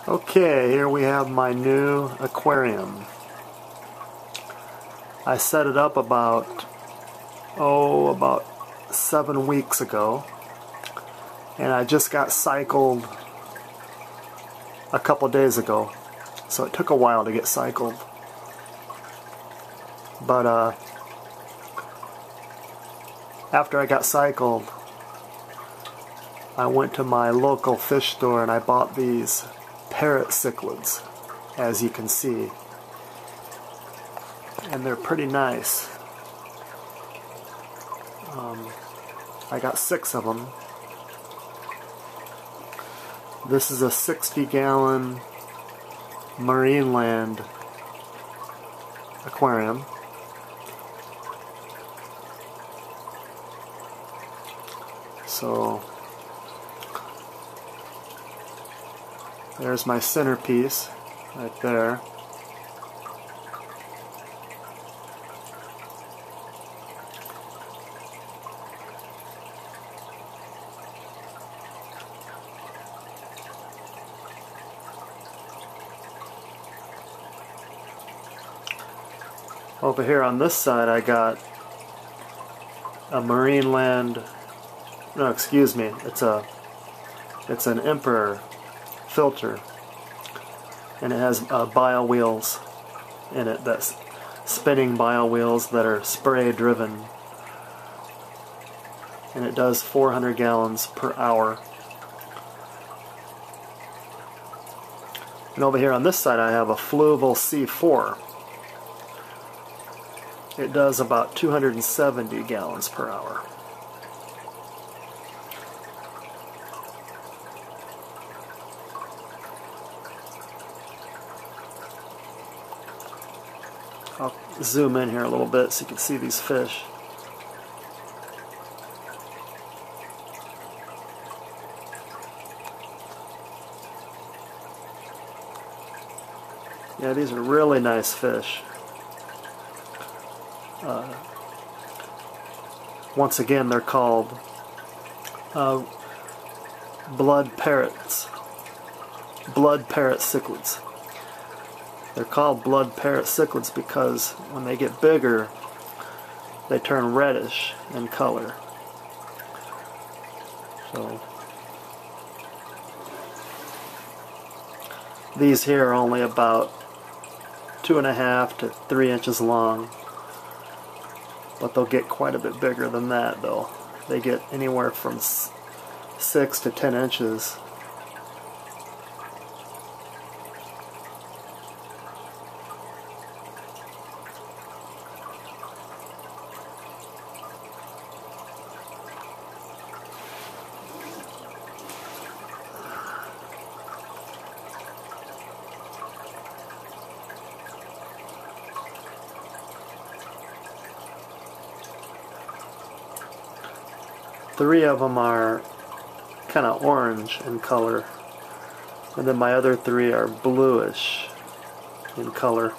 Okay, here we have my new aquarium. I set it up about 7 weeks ago, and I just got cycled a couple days ago, so it took a while to get cycled. But after I got cycled, I went to my local fish store and I bought these parrot cichlids, as you can see, and they're pretty nice. I got 6 of them. This is a 60-gallon Marineland aquarium. So there's my centerpiece right there. Over here on this side I got a Marineland, no, excuse me, it's an Emperor filter, and it has bio wheels in it, that's spinning bio wheels that are spray driven, and it does 400 gallons per hour. And over here on this side I have a Fluval C4. It does about 270 gallons per hour. I'll zoom in here a little bit so you can see these fish. Yeah, these are really nice fish. Once again, they're called blood parrot cichlids. They're called blood parrot cichlids because when they get bigger, they turn reddish in color. So these here are only about 2.5 to 3 inches long. But they'll get quite a bit bigger than that, though. They get anywhere from 6 to 10 inches. Three of them are kind of orange in color, and then my other 3 are bluish in color.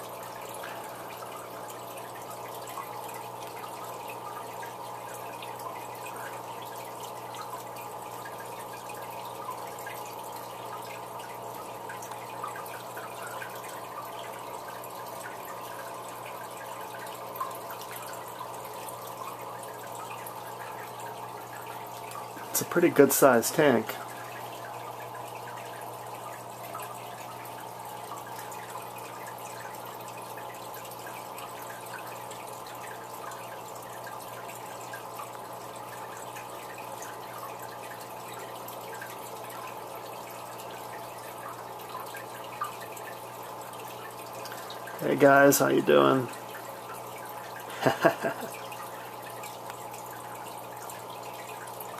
It's a pretty good sized tank. Hey guys, how you doing?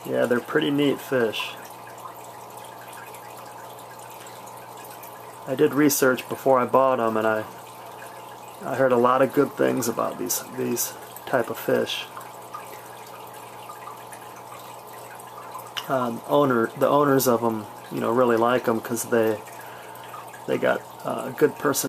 Yeah, they're pretty neat fish. I did research before I bought them, and I heard a lot of good things about these type of fish. The owners of them, really like them because they got a good person.